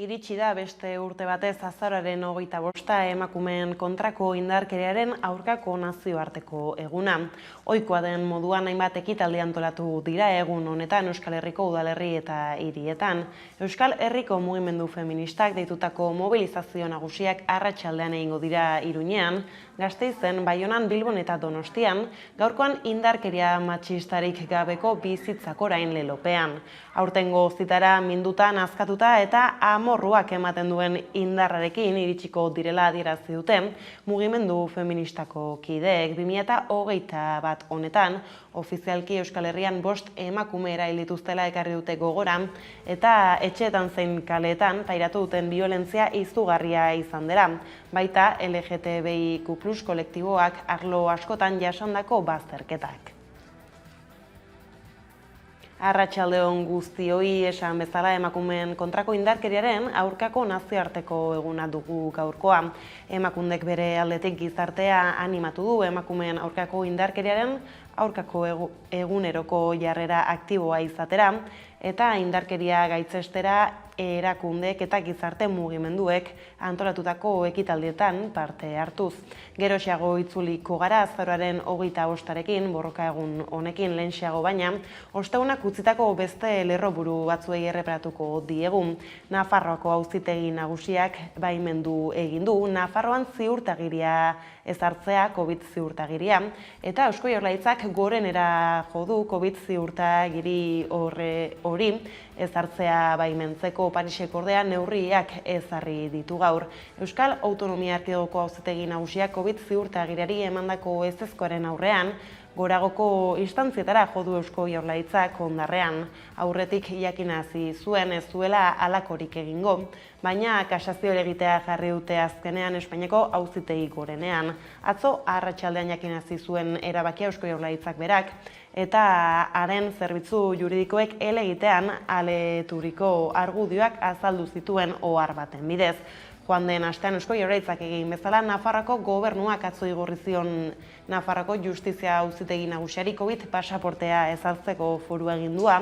Iritsi da beste urte batez azaroaren 25 emakumeen kontrako indarkeriaren aurkako nazioarteko eguna. Ohikoa den moduan hainbat ekitaldi antolatu dira egun honetan Euskal Herriko udalerri eta hirietan. Euskal Herriko mugimendu feministak deitutako mobilizazio nagusiak arratsaldean egingo dira Iruñean, Gasteizen, Baionan, Bilbon eta Donostian, gaurkoan indarkeria matxistarik gabeko bizitzak orain lelopean. Aurtengo zitara minduta, nazkatuta eta amorruak ematen duen indarrarekin iritsiko direla adierazi dute mugimendu feministako kideek 2021 honetan ofizialki Euskal Herrian 5 emakume erail dituztela ekarri dute gogora eta etxeetan zein kaleetan pairatu duten biolentzia izugarria izan dela. Baita LGTBIQ+ kolektiboak arlo askotan jasandako bazterketak. Arratsaldeon guztioi, esan bezala emakumeen kontrako indarkeriaren aurkako nazioarteko eguna dugu gaurkoa. Emakundek bere aldetik gizartea animatu du emakumeen aurkako indarkeriaren aurkako eguneroko jarrera aktiboa izatera eta indarkeria gaitzestera erakundek eta gizarte mugimenduek antolatutako ekitaldietan parte hartuz. Geroxeago itzuliko gara azaroaren 25arekin, borroka egun honekin lehenxeago baina, ostegunak utzitako beste lerroburu batzuei erreparatuko diegu. Nafarroako auzitegi nagusiak baimendu egin du Nafarroan ziurtagiria ezartzea COVID ziurtagiria eta Eusko Jaurlaritzak gorenera jo du COVID ziurtagiri hori ezartzea baimentzeko Pariseko ordea neurriak ezarri ditu gaur. Euskal Autonomia Erkidegoko auzitegi nagusiak COVID ziurtagiriari emandako ezezkoaren aurrean goragoko instantzietara jo du Eusko Jaurlaritzak hondarrean. Aurretik jakinazi zuen ez duela halakorik egingo, baina kasazio helegitea jarri dute azkenean Espainiako auzitegi gorenean. Atzo arratsaldean jakinazi zuen erabakia Eusko Jaurlaritzak berak, eta haren zerbitzu juridikoek helegitean aleturiko argudioak azaldu zituen ohar baten bidez. Joan den astean Eusko Jaurlaritzak egin bezala Nafarroako gobernuak atzo igorri zion Nafarroako Justizia Auzitegi Nagusiari COVID pasaportea ezartzeko foru agindua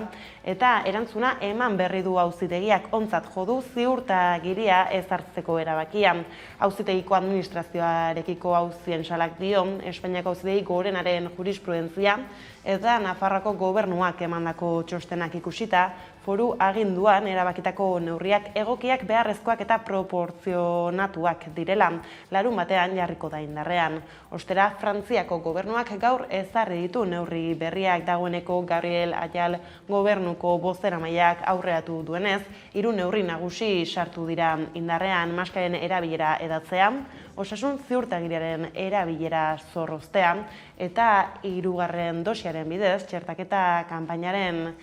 eta erantzuna eman berri du auzitegiak ontzat jo du ziurtagiria ezartzeko erabakia. Auzitegiko administrazioarekiko auzien salak dio Espainiako auzitegi gorenaren jurisprudentzia eta Nafarroako gobernuak emandako txostenak ikusita foru aginduan erabakitako neurriak egokiak beharrezkoak eta proportzionatuak direla, larunbatean jarriko da indarrean. Ostera, Frantziako gobernuak gaur ezarri ditu neurri berriak dagoeneko Gabriel Attal gobernuko bozeramaileak aurreratu duenez, 3 neurri nagusi sartu dira indarrean: maskaren erabilera edatzea, osasun ziurtagiriaren erabilera zorroztea eta 3. dosiaren bidez txertaketa kanpainaren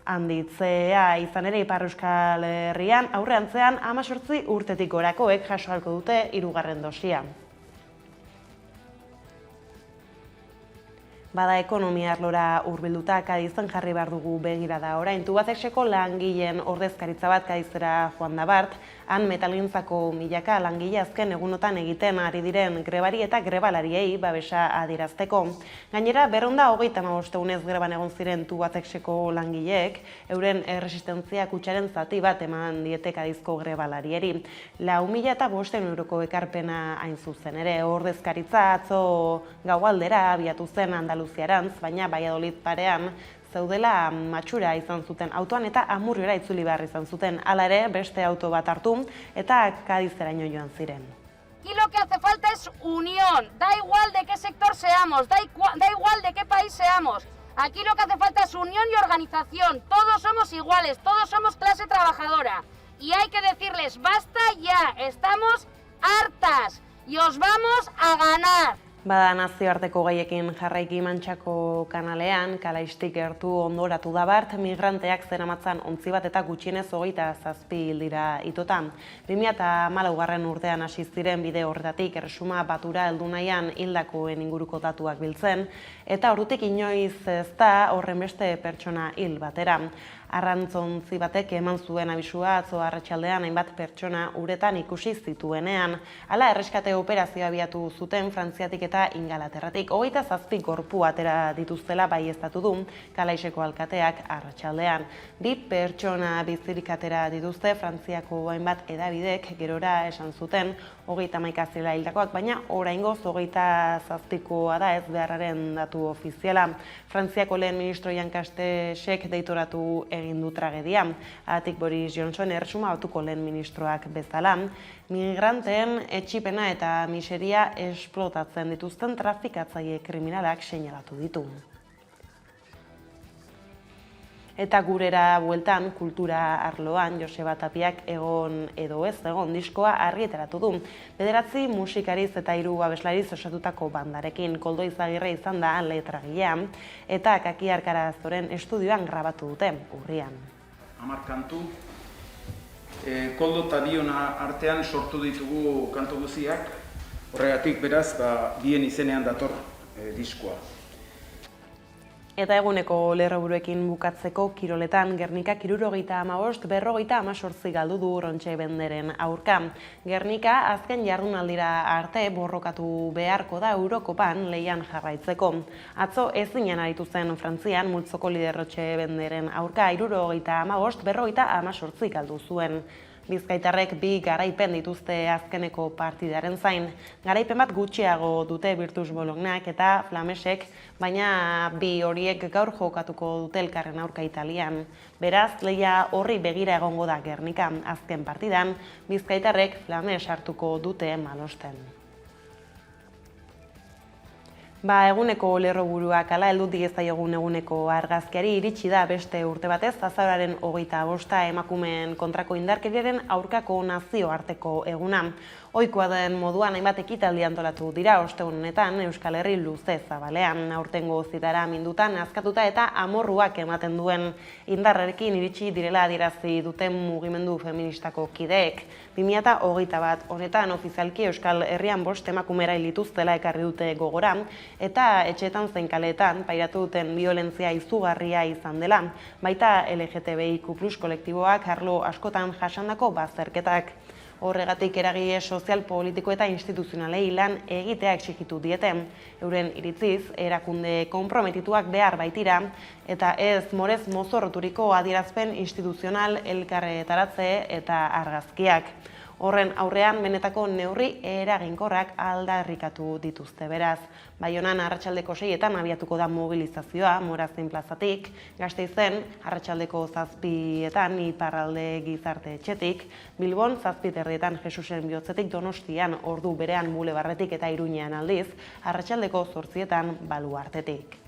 handitzea. Izan ere, Ipar Euskal Herrian aurreantzean 18 urtetik gorakoek jaso ahalko dute 3. dosia. Bada ekonomia arlora hurbilduta Kadizen jarri behar dugu begirada orain. Tubacexeko langileen ordezkaritza bat Kadizera joan da bart, han metalgintzako milaka langile azken egunotan egiten ari diren grebari eta grebalariei babesa adierazteko. Gainera, 235 egunez greban egon ziren Tubacexeko langileek, euren erresistentzia kutxaren zati bat eman diete Kadizko grebalarieri. 4.500 euroko ekarpena hain zuzen ere. Ordezkaritza atzo gaualdera abiatu zen Andaluziarantz, baina Valladolid parean zeudela matxura izan zuten autoan eta Amurriora itzuli behar izan zuten. Hala ere, beste auto bat hartu eta Kadizeraino joan ziren. Aquí lo que hace falta es unión, da igual de qué sector seamos, da igual de qué país seamos. Aquí lo que hace falta es unión y organización, todos somos iguales, todos somos clase trabajadora. Y hay que decirles, basta ya, estamos hartas y os vamos a ganar. Bada nazioarteko gaiekin jarraiki Mantxako kanalean, kalaistik gertu ondoratu da bart, migranteak zeramatzan ontzi bat eta gutxienez 27 hil dira itota. 2014 urtean hasi ziren bide horretatik Erresuma Batura heldu nahian hildakoen inguruko datuak biltzen, eta ordutik inoiz ez da horren beste pertsona hil batera. Arrantzontzi batek eman zuen abisua atzo arratsaldean hainbat pertsona uretan ikusi zituenean. Hala, erreskate operazioa abiatu zuten Frantziatik eta Ingalaterratik. 27 gorpu atera dituztela baieztatu du Kalaiseko alkateak arratsaldean. 2 pertsona bizirik atera dituzte Frantziako hainbat hedabidek gerora esan zuten 31 zirela hildakoak, baina oraingoz 27koa da ez beharraren datu ofiziala. Frantziako lehen ministro Jean Castexek deitoratu egin du tragedia. Haatik Boris Johnson erresuma batuko lehen ministroak bezala. Migranteen etxipena eta miseria esplotatzen dituzten trafikatzaile kriminalak seinalatu ditu. Eta gurera bueltan, kultura arloan, Joseba Tapiak egon edo ez egon diskoa argiteratu du. 9 musikariz eta 3 abeslariz osatutako bandarekin. Koldo Izagirre izan da letragilea eta Kaki Arkarazoren estudioan grabatu dute urrian. 10 kantu, Koldo eta bion artean sortu ditugu kantu guziak. Horregatik beraz, bien izenean dator diskoa. Eta eguneko lerroburuekin bukatzeko kiroletan Gernika 75, 58 galdu du Rontxe Benderen aurka. Gernika azken jardunaldira arte borrokatu beharko da Eurokopan lehian jarraitzeko. Atzo ezinean aritu zen Frantzian multzoko lider Rontxe Benderen aurka 75, 58 galdu zuen. Bizkaitarrek 2 garaipen dituzte azkeneko partidaren zain. Garaipen bat gutxiago dute Virtus Bolognak eta Flamesek, baina 2 horiek gaur jokatuko dute elkarren aurka Italian. Beraz, lehia horri begira egongo da Gernika. Azken partidan, Bizkaitarrek Flames hartuko dute malosten. Eguneko lerroburuak ala heldu diezaigun eguneko argazkiari iritsi da beste urte batez azaroaren 25 emakumeen kontrako indarkeriaren aurkako nazioarteko eguna. Ohikoa den moduan hainbat ekitaldi antolatu dira ostegun honetan Euskal Herri luze zabalean. Aurtengo zitara mindutan azkatuta eta amorruak ematen duen indarrekin iritsi direla adierazi duten mugimendu feministako kideek. 2021 honetan ofizialki Euskal Herrian 5 emakumera hil dituztela ekarri dute gogora eta etxeetan zein kaleetan pairatu duten biolentzia izugarria izan dela. Baita LGTBIQ+ kolektiboak arlo askotan jasandako bazterketak. Horregatik eragile sozial, politiko eta instituzionalei lan egitea exigitu diete. Euren iritziz, erakunde konprometituak behar baitira eta ez morez mozorroturiko adierazpen instituzional elkarretaratze eta argazkiak. Horren aurrean benetako neurri eraginkorrak aldarrikatu dituzte beraz. Baionan arratsaldeko 6etan abiatuko da mobilizazioa Morazen plazatik, Gasteizen arratsaldeko 7etan Iparralde Gizarte Etxetik, Bilbon 7:30 Jesusen Bihotzetik, Donostian ordu berean Bulebarretik eta Iruñean aldiz, arratsaldeko 8etan Baluartetik.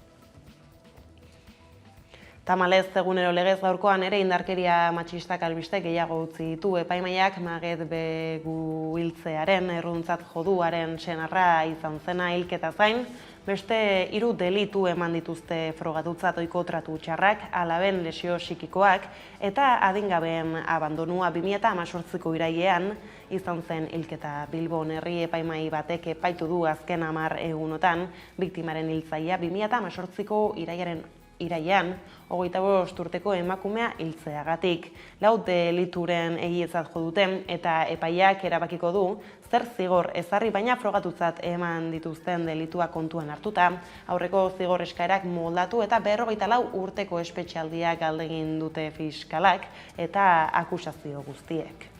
Tamalez, egunero legez gaurkoan ere indarkeria matxistak albiste gehiago utzi ditu epaimaiak Maget Begu hiltzearen erruntzat joduaren senarra izan zena hilketa zain, beste 3 delitu eman dituzte frogatutzat ohiko tratu txarrak, alaben lesio psikikoak eta adingabeen abandonua 2018ko irailean izan zen hilketa. Bilbon herri epaimai batek epaitu du azken 10 egunotan biktimaren hiltzailea 2018ko irailean 25 urteko emakumea hiltzeagatik. 4 delituren egietzat jo dute eta epaiak erabakiko du zer zigor ezarri, baina frogatutzat eman dituzten delitua kontuan hartuta, aurreko zigor eskaerak moldatu eta 54 urteko espetxealdia galdegin dute fiskalak eta akusazio guztiek.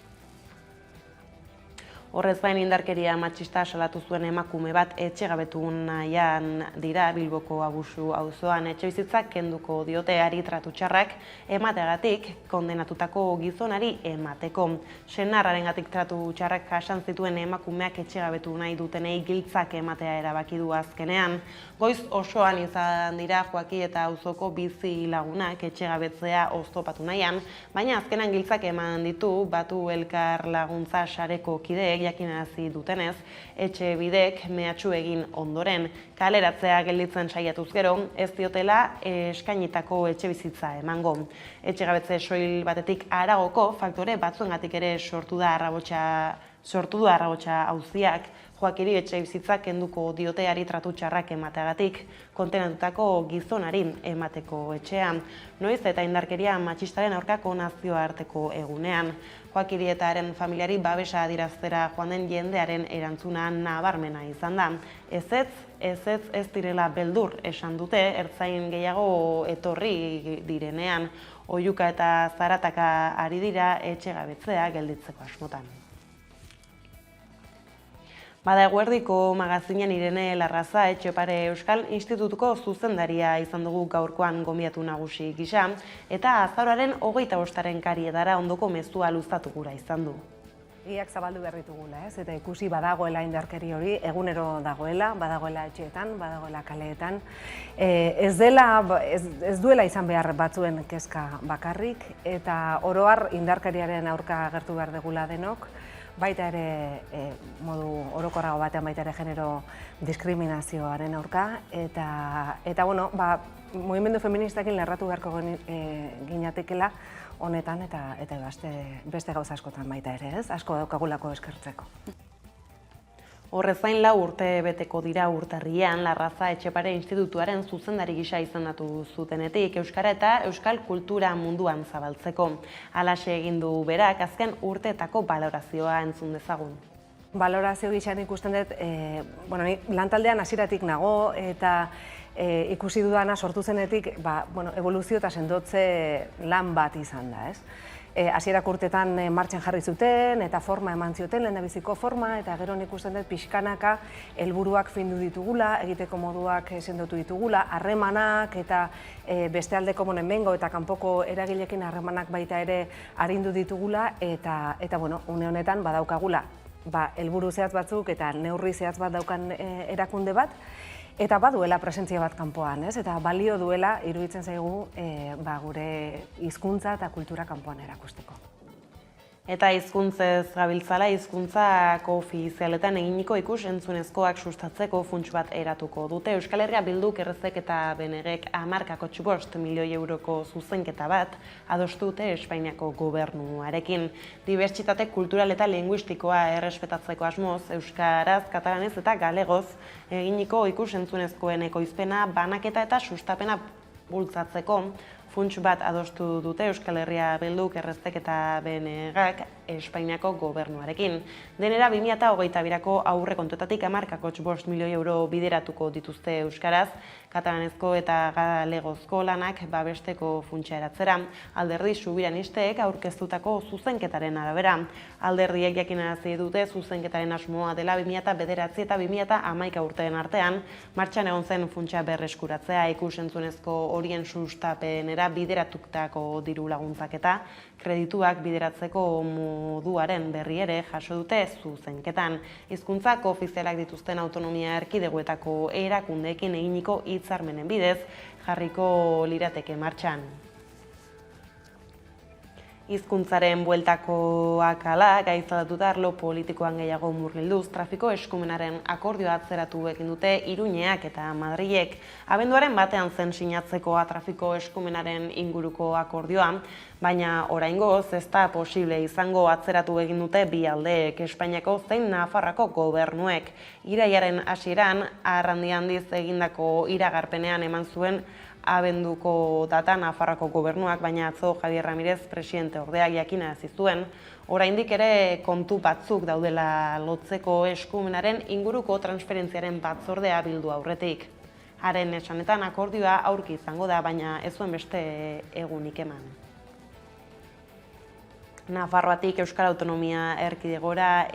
Horrez gain indarkeria matxista salatu zuen emakume bat etxegabetu nahian dira Bilboko Abusu auzoan etxebizitzak kenduko dioteari tratu txarrak emateagatik kondenatutako gizonari emateko. Senarrarengatik tratu txarrak jasan zituen emakumeak etxegabetu nahi dutenei giltzak ematea erabaki du azkenean. Goiz osoan izan dira Joaki eta auzoko bizi lagunak etxegabetzea oztopatu nahian, baina azkenan giltzak eman ditu Batu Elkar Laguntza sareko kideek jakinarazi dutenez, etxe bidek mehatxu egin ondoren kaleratzea gelditzen saiatuz gero, ez diotela eskainitako etxe bizitza emango. Etxegabetze soil batetik haragoko faktore batzuengatik ere sortu da arrabotsa Sortu du Arragotxa auziak, Joakiri etxebizitzak kenduko dioteari tratu txarrak emateagatik, kondenatutako gizonari emateko etxean, noiz eta indarkeria matxistaren aurkako nazioarteko egunean. Joakiri eta haren familiari babesa adiraztera joan den jendearen erantzuna nabarmena izan da. Ez direla beldur esan dute, ertzain gehiago etorri direnean, oihuka eta zarataka ari dira etxegabetzea gelditzeko asmotan. Bada Eguerdiko magazinean Irene Larraza Etxepare Euskal Institutuko zuzendaria izan dugu gaurkoan gonbidatu nagusi gisa, eta azaroaren 25. karietara ondoko mezua luzatu gura izan du. Egiak zabaldu behar ditugula, eta ikusi badagoela indarkeri hori, egunero dagoela, badagoela etxeetan, badagoela kaleetan. Ez duela izan behar batzuen kezka bakarrik, eta oro har indarkeriaren aurka agertu behar degula denok, baita ere modu orokorrago batean baita ere genero diskriminazioaren aurka, eta mugimendu feministakin lerratu beharko ginatekela honetan eta beste gauza askotan baita ere, ez? Asko daukagulako eskertzeko. Horrez gain 4 urte beteko dira urtarrian Larraza Etxepare Institutuaren zuzendari gisa izendatu zutenetik euskara eta euskal kultura munduan zabaltzeko. Halaxe egin du berak azken urteetako balorazioa entzun dezagun. Balorazio gisa ikusten dut, lantaldean hasieratik nago eta ikusi dudana sortu zenetik evoluzio eta sendotze lan bat izan da, ez? Hasierak urtetan martxan jarri zuten eta forma eman zioten, lehendabiziko forma, eta gero ikusten dut pixkanaka helburuak findu ditugula, egiteko moduak sendotu ditugula, harremanak eta beste aldeko hemengo eta kanpoko eragilekin harremanak baita ere arindu ditugula, eta une honetan badaukagula helburu zehatz batzuk eta neurri zehatz bat daukan erakunde bat, eta baduela presentzia bat kanpoan, eta balio duela iruditzen zaigu gure hizkuntza eta kultura kanpoan erakusteko. Eta hizkuntzez gabiltzala, hizkuntza koofizialetan eginiko ikus-entzunezkoak sustatzeko funts bat eratuko dute. Euskal Herria Bilduk, Errezek eta BNGek 10,5 milioi euroko zuzenketa bat adostu dute Espainiako gobernuarekin. Dibertsitate kultural eta linguistikoa errespetatzeko asmoz, euskaraz, katalanez eta galegoz eginiko ikus-entzunezkoen ekoizpena, banaketa eta sustapena bultzatzeko funts bat adostu dute Euskal Herria Bilduk, Errezek eta BNGak Espainiako gobernuarekin. Denera 2022ko aurrekontuetatik 10,5 milioi euro bideratuko dituzte euskaraz, katalanezko eta galegozko lanak babesteko funtsa eratzera. Alderdi subiranisteek aurkeztutako zuzenketaren arabera. Alderdiek jakinarazi dute zuzenketaren asmoa dela 2009 eta 2011 urteen artean martxan egon zen funtsa berreskuratzea, ikus-entzunezko horien sustapenera bideratutako diru laguntzak eta kredituak bideratzeko moduaren berri ere jaso dute zuzenketan. Hizkuntza koofizialak dituzten autonomia erkidegoetako erakundeekin eginiko hitzarmenen bidez jarriko lirateke martxan. Hizkuntzaren bueltakoak ala, gaizalatuta arlo politikoan gehiago murgilduz, trafiko eskumenaren akordioa atzeratu egin dute Iruñeak eta Madrilek. Abenduaren batean zen sinatzekoa trafiko eskumenaren inguruko akordioa, baina oraingoz ez da posible izango atzeratu egin dute bi aldeek, Espainiako zein Nafarroako gobernuek. Irailaren hasieran arrandi handiz egindako iragarpenean eman zuen abenduko data Nafarroako gobernuak, baina atzo Javier Ramirez presidente ordeak jakinarazi zuen, oraindik ere kontu batzuk daudela lotzeko eskumenaren inguruko transferentziaren batzordea bildu aurretik. Haren esanetan akordioa aurki izango da, baina ez zuen beste egunik eman. Nafarroatik Euskal Autonomia Erkidegora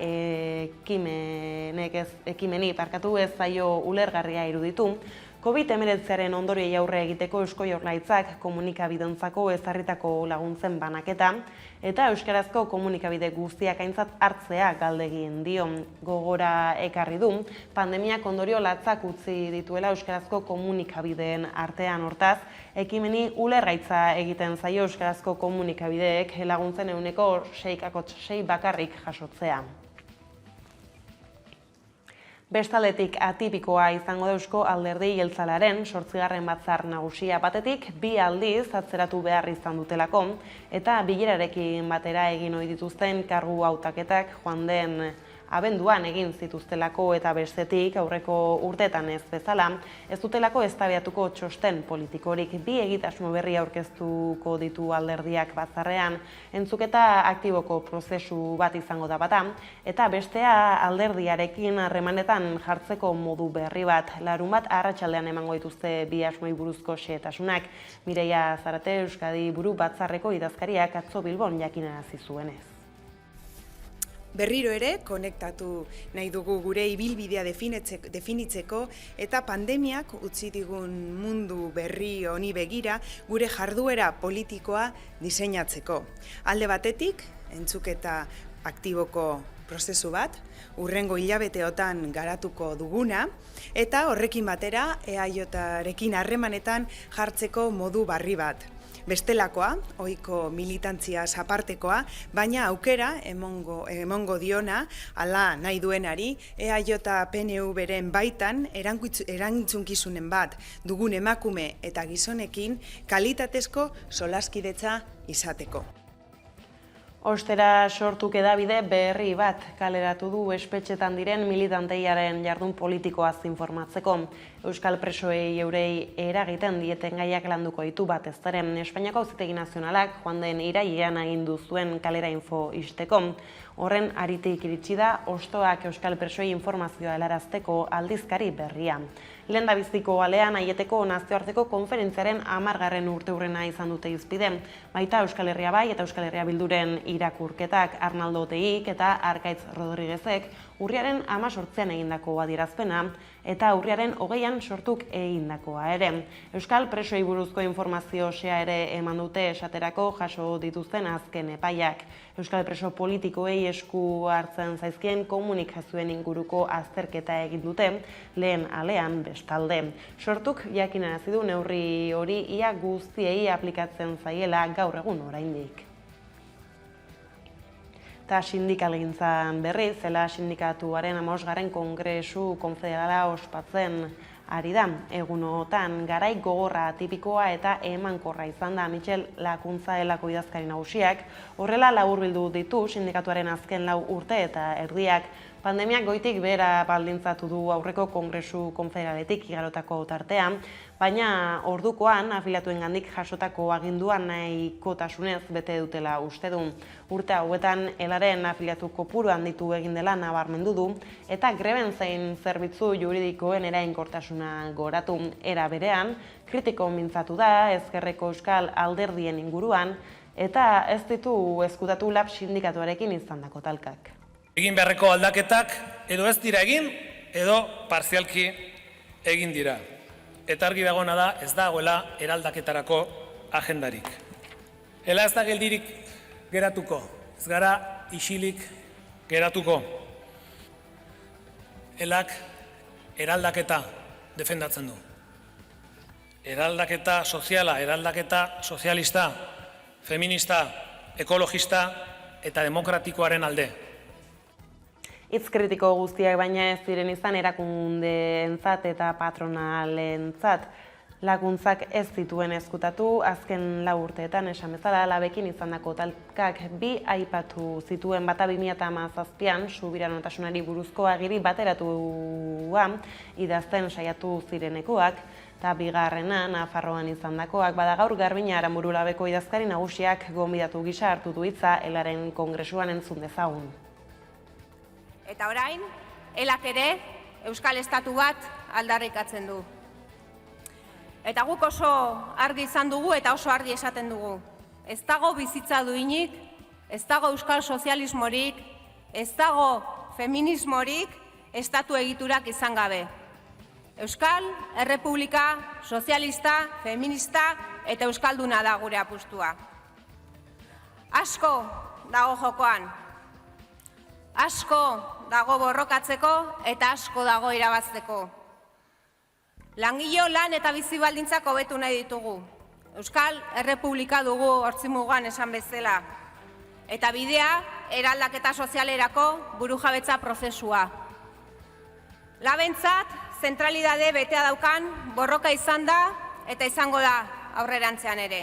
ekimeni ez zaio ulergarria iruditu, COVID-19aren ondorioei aurre egiteko Eusko Jaurlaritzak komunikabideentzako ezarritako laguntzen banaketa eta euskarazko komunikabide guztiak aintzat hartzea galdegin dio. Gogora ekarri du, pandemiak ondorio latzak utzi dituela euskarazko komunikabideen artean, hortaz, ekimeni ulergaitza egiten zaio euskarazko komunikabideek laguntzen 6,6 bakarrik jasotzea. Bestaldetik atipikoa izango da Eusko Alderdi Jeltzalearen 8. batzar nagusia batetik 2 aldiz atzeratu behar izan dutelako eta bilerarekin batera egin ohi dituzten kargu hautaketak joan den abenduan egin zituztelako eta bestetik aurreko urteetan ez bezala, ez dutelako eztabaidatuko txosten politikorik 2 egitasmo berri aurkeztuko ditu alderdiak batzarrean, entzuketa aktiboko prozesu bat izango da bata, eta bestea alderdiarekin harremanetan jartzeko modu berri bat. Larunbat arratsaldean emango dituzte 2 asmoei buruzko xehetasunak. Mireia Zarate, Euskadi Buru Batzarreko idazkariak atzo Bilbon jakinarazi zuenez. Berriro ere, konektatu nahi dugu gure ibilbidea definitzeko eta pandemiak utzi digun mundu berri honi begira gure jarduera politikoa diseinatzeko. Alde batetik, entzuketa aktiboko prozesu bat, hurrengo hilabeteotan garatuko duguna, eta horrekin batera EAJarekin harremanetan jartzeko modu berri bat. Bestelakoa, ohiko militantziaz apartekoa, baina aukera emongo diona, hala nahi duenari, EAJ-PNV-ren baitan erantzunkizunen bat dugun emakume eta gizonekin kalitatezko solaskidetza izateko. Ostera sortuk hedabide berri bat kaleratu du espetxetan diren militanteiaren jardun politikoaz informatzeko. Euskal presoei eurei eragiten dieten gaiak landuko ditu batez ere. Espainiako Auzitegi Nazionalak joan den irailean agindu zuen kalera info ixteko. Horren haritik iritsi da Ostoak Euskal presoei informazioa helarazteko aldizkari berria. Lehendabiziko alean aieteko nazioarteko konferentziaren 10. urteurrena izan dute hizpide. Baita Euskal Herria Bai eta Euskal Herria Bilduren irakurketak Arnaldo Otegik eta Arkaitz Rodriguezek urriaren 18an egindako adierazpena eta urriaren 20an sortuk egindakoa ere. Euskal presoei buruzko informazio osea ere eman dute esaterako jaso dituzten azken epaiak. Euskal preso politikoei esku hartzen zaizkien komunikazioen inguruko azterketa egin dute lehen alean bestalde. Sortuk jakinarazi du neurri hori ia guztiei aplikatzen zaiela gaur egun oraindik. Eta sindikalgintzan berriz, zela sindikatuaren 15. Kongresu Konfederala ospatzen ari da. Egunotan garai gogorra atipikoa eta emankorra izan da Michel Lakuntza delako idazkari nagusiak. Horrela laburbildu ditu sindikatuaren azken 4 urte eta erdiak. Pandemiak goitik behera baldintzatu du aurreko Kongresu Konfederaletik igarotako tartea, baina ordukoan afiliatuengandik jasotako aginduan nahikotasunez bete dutela uste du. Urte hauetan elaren afiliatu kopuru handitu egin dela nabarmendu du eta greben zein zerbitzu juridikoen eraginkortasuna goratu. Era berean, kritiko mintzatu da ezkerreko euskal alderdien inguruan eta ez ditu ezkutatu lab sindikatuarekin izandako talkak. Egin beharreko aldaketak edo ez dira egin, edo partzialki egin dira. Eta argi dagoena da ez dagoela eraldaketarako agendarik. Ela ez da geldirik geratuko, ez gara isilik geratuko. Elak eraldaketa defendatzen du. Eraldaketa soziala, eraldaketa sozialista, feminista, ekologista eta demokratikoaren alde. Hitz kritiko guztiak baina ez ziren izan erakundeentzat eta patronalentzat. Laguntzak ez zituen ezkutatu, azken 4 urteetan esan bezala labekin izandako talkak 2 aipatu zituen bata 2017an subiranotasunari buruzko agiri bateratua idazten saiatu zirenekoak, eta bigarrena Nafarroan izandakoak. Bada gaur Garbina Aranburu labeko idazkari nagusiak gonbidatu gisa hartu du hitza elaren kongresuan entzun dezagun. Eta orain, elak ere Euskal Estatu bat aldarrikatzen du. Eta guk oso argi izan dugu eta oso argi esaten dugu. Ez dago bizitza duinik, ez dago euskal sozialismorik, ez dago feminismorik, estatu egiturak izan gabe. Euskal Errepublika sozialista, feminista eta euskalduna da gure apustua. Asko dago jokoan, asko dago borrokatzeko eta asko dago irabazteko. Langileo lan eta bizi baldintzak hobetu nahi ditugu. Euskal Errepublika dugu hortzimugan esan bezala. Eta bidea eraldaketa sozialerako burujabetza prozesua. Labentzat, zentralidade betea daukan borroka izan da eta izango da aurrerantzean ere.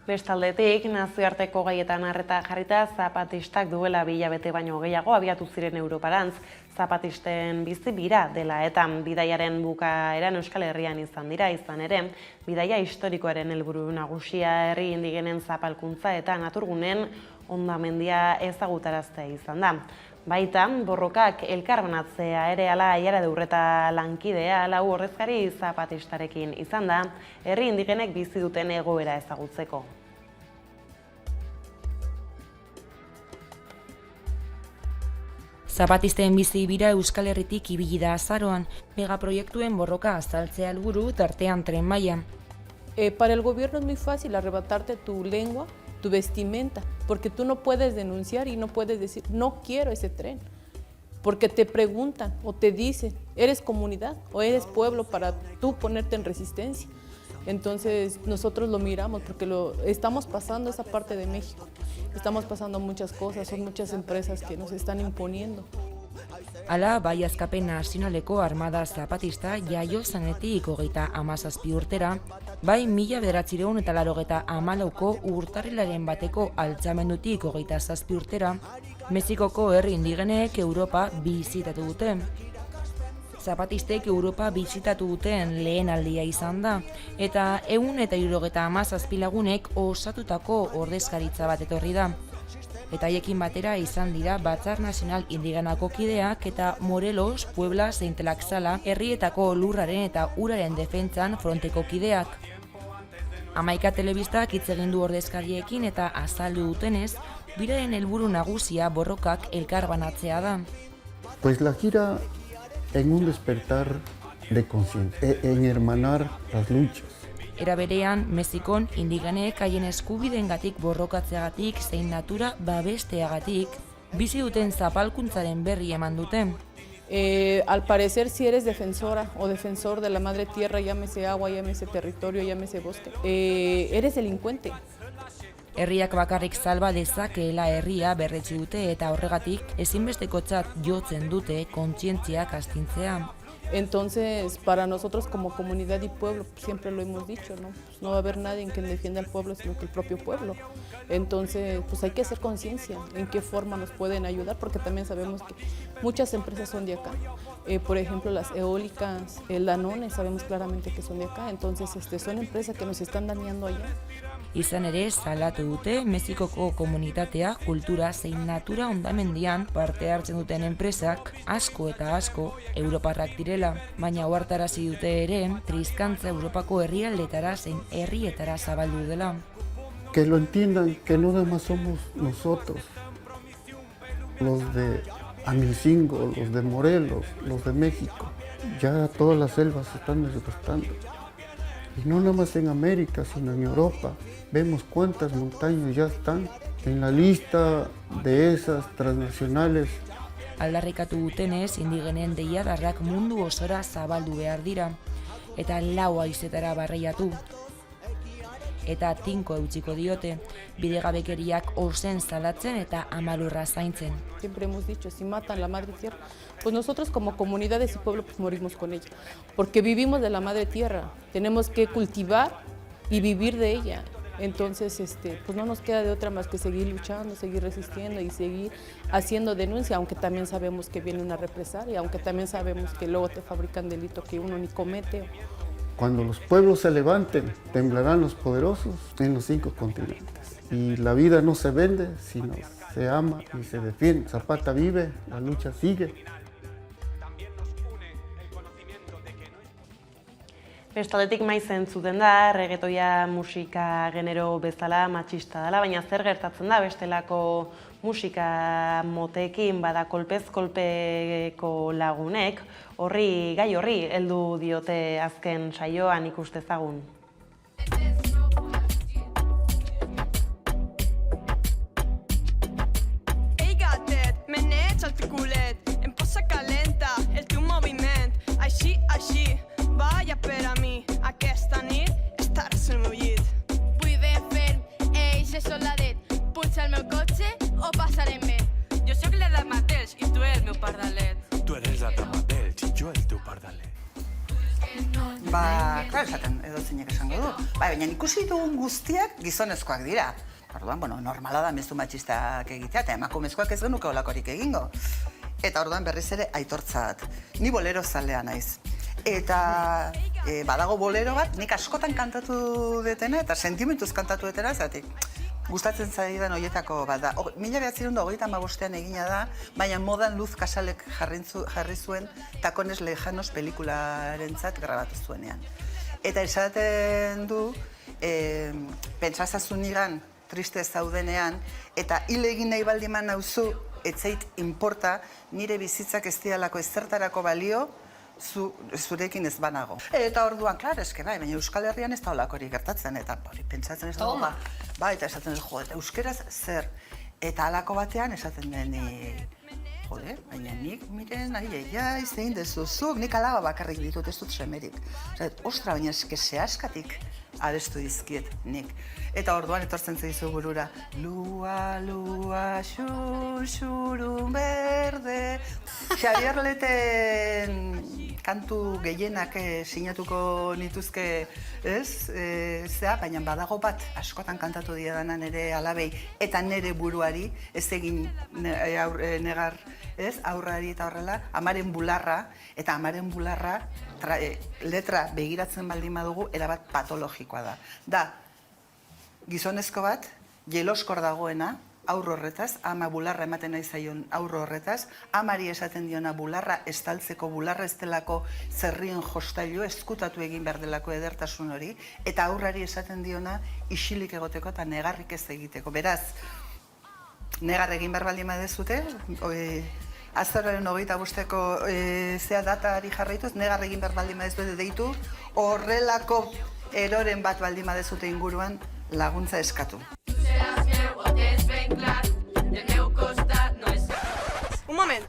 Bestaldetik, nazioarteko gaietan arreta jarrita zapatistak duela 2 hilabete baino gehiago abiatu ziren Europarantz, zapatisten bizi bira dela eta bidaiaren bukaeran Euskal Herrian izan dira, izan ere, bidaia historikoaren helburu nagusia herri indigenen zapalkuntza eta naturgunen hondamendia ezagutaraztea izan da. Baita, borrokak elkarbanatzea ere ala Aiara Urreta lankidea lau ordezkari zapatistarekin izan da, herri indigenek bizi duten egoera ezagutzeko. Zapatisten bizi bira Euskal Herritik ibili da azaroan, megaproiektuen borroka azaltzea helburu tartean Tren Maia. Para el gobierno es muy fácil arrebatarte tu lengua, tu vestimenta, porque tú no puedes denunciar y no puedes decir, no quiero ese tren, porque te preguntan o te dicen, ¿eres comunidad o eres pueblo para tú ponerte en resistencia? Entonces nosotros lo miramos porque estamos pasando esa parte de México, estamos pasando muchas cosas, son muchas empresas que nos están imponiendo. Hala, bai Askapen Nazionaleko Armada Zapatista jaio zanetik 37 urtera, bai 1984ko urtarrilaren bateko altzamendutik 27 urtera, Mexikoko herri indigenek Europa bizitatu dute. Zapatistek Europa bizitatu duten lehen aldia izan da, eta 177 lagunek osatutako ordezkaritza bat etorri da. Eta haiekin batera izan dira Batzar Nazional Indigenako kideak eta Morelos, Puebla zein Tlaxcala herrietako lurraren eta uraren defentsan fronteko kideak. 11 telebistak hitz egin du ordezkariekin eta azaldu dutenez, biraren helburu nagusia borrokak elkarbanatzea da. Pues la gira en un despertar de conciencia, en hermanar las luchas. Era berean, Mexikon indigenek haien eskubideengatik borrokatzeagatik zein natura babesteagatik bizi duten zapalkuntzaren berri eman dute. Al parecer, si eres defensora o defensor de la madre tierra, llámese agua, llámese territorio, llámese bosque, eres delincuente. Herriak bakarrik salba dezakeela herria berretsi dute eta horregatik ezinbestekotzat jotzen dute kontzientziak astintzea. Entonces, para nosotros como comunidad y pueblo, siempre lo hemos dicho, ¿no? Pues no va a haber nadie que defienda al pueblo, sino que el propio pueblo. Entonces, pues hay que hacer conciencia en qué forma nos pueden ayudar, porque también sabemos que muchas empresas son de acá. Por ejemplo, las eólicas, el Danone, sabemos claramente que son de acá. Entonces, son empresas que nos están dañando allá. Izan ere, salatu dute Mexikoko komunitatea, kultura zein natura hondamendian parte hartzen duten enpresak asko eta asko europarrak direla, baina ohartarazi dute ere triskantza Europako herrialdetara zein herrietara zabaldu dela. Que lo entiendan, que no nada más somos nosotros, los de Amicingo, los de Morelos, los de México. Ya todas las selvas se están desgastando. Y no nada más en América, sino en Europa. Vemos cuántas montañas ya están en la lista de esas transnacionales. Aldarrikatu dutenez, indigenen deiadarrak mundu osora zabaldu behar dira, eta 4 haizetara barreiatu. Eta tinko eutsiko diote, bidegabekeriak ozen salatzen eta amalurra zaintzen. Siempre hemos dicho, si matan la madre tierra, pues nosotros como comunidades y pueblo pues morimos con ella, porque vivimos de la madre tierra, tenemos que cultivar y vivir de ella. Entonces, pues no nos queda de otra más que seguir luchando, seguir resistiendo y seguir haciendo denuncia, aunque también sabemos que viene una represalia, aunque también sabemos que luego te fabrican delitos que uno ni comete. Cuando los pueblos se levanten, temblarán los poderosos en los 5 continentes. Y la vida no se vende, sino se ama y se defiende. Zapata vive, la lucha sigue. Bestaldetik maiz entzuten da, reggaetoia musika genero bezala matxista dela, baina zer gertatzen da bestelako musika motekin bada kolpez kolpeko lagunek, gai horri heldu diote azken saioan ikustezagun. Ei gatet, menets al piculet, em posa calenta el teu moviment, així, vaya per a mi, aquesta nit estaràs al meu llit. Vull ben ferm, eixe soladet, pulsa el meu cotxe o passarem bé. Jo sóc l'edat mateix i tu el meu pardalet. klaro esaten edo zeinek esango du. Baina ikusi dugun guztiak gizonezkoak dira. Orduan, normala da mezu matxistak egitea, eta emakumezkoak ez genuke olakorik egingo. Eta orduan berriz ere aitortza bat. Ni bolero zalea naiz. Eta badago bolero bat, nik askotan kantatu detena, eta sentimentuz kantatu detena, zatik. Gustatzen zaidan horietako bat da. 1985ean egina da, baina modan Luz Casalek jarri zuen Tacones Lejanos pelikularentzat grabatu zuenean. Eta esaten du, pentsazazu nigan triste zaudenean, eta hil egin nahi baldiman nauzu, etzait inporta, nire bizitzak ez dialako ezertarako balio, zurekin ez banago. Eta orduan, klar, eske bai, baina Euskal Herrian ez da olakorik gertatzen, eta pentsatzen ez dago, bai, eta esaten ez, jode, euskeraz zer, eta halako batean esaten deni, jode, baina nik, miren, ai, zein dezuzuk, nik alaba bakarrik ditut, ez dut semerik. Ostra, baina eske zehaskatik abestu dizkiet nik. Eta orduan etortzen zaizu burura, lua, lua, xurxurun berde. Xabier Leten kantu gehienak sinatuko nituzke, ez? Baina badago bat, askotan kantatu diedana nire alabei, eta nire buruari, ez egin negar, ez? Aurrari eta horrela, amaren bularra, eta amaren bularra, letra begiratzen baldin badugu, erabat patologikoa da. Da, gizonezko bat, jeloskor dagoena, aurro horretaz, ama bularra ematen nahi zaion aurro horretaz, amari esaten diona bularra estaltzeko, bularra ez delako zerrien jostailu, eskutatu egin behar delako edertasun hori, eta aurrari esaten diona isilik egoteko eta negarrik ez egiteko. Beraz, negar egin behar baldin badezute, Azaroaren 25-ko zea datari jarraituz, negar egin behar baldin badezute deitu, horrelako eroren bat baldin badezute inguruan laguntza eskatu. Un moment,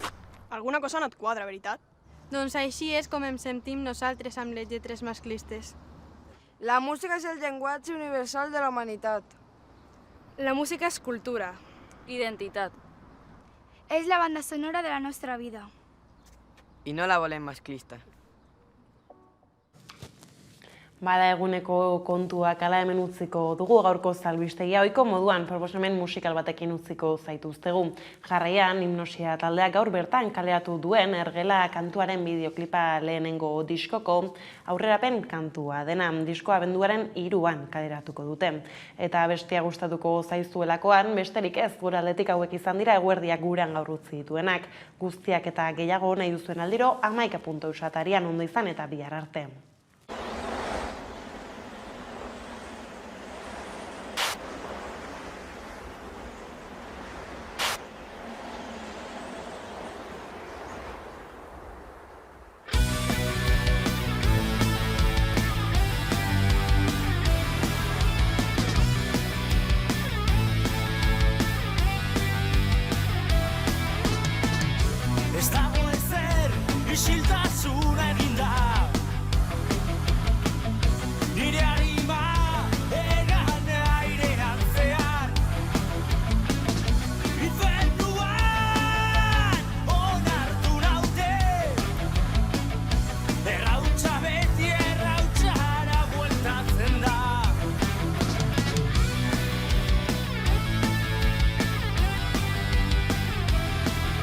alguna cosa no et quadra, veritat? Doncs així és com em sentim nosaltres amb les lletres masclistes. La música és el llenguatge universal de la humanitat. La música és cultura. Identitat. És la banda sonora de la nostra vida. I no la volem masclista. Bada eguneko kontuak ala hemen utziko dugu gaurko zalbistegia, ohiko moduan proposamen musikal batekin utziko zaituztegu. Jarraian, Hipnosia taldeak gaur bertan kaleratu duen Ergela kantuaren bideoklipa lehenengo diskoko aurrerapen kantua dena. Diskoa abenduaren 3an kaleratuko dute. Eta bestia gustatuko zaizuelakoan, besterik ez, gure aldetik hauek izan dira eguerdiak gurean gaur utzi dituenak. Guztiak eta gehiago nahi duzuen aldiro, 11.eusatarian ondo izan eta bihar arte.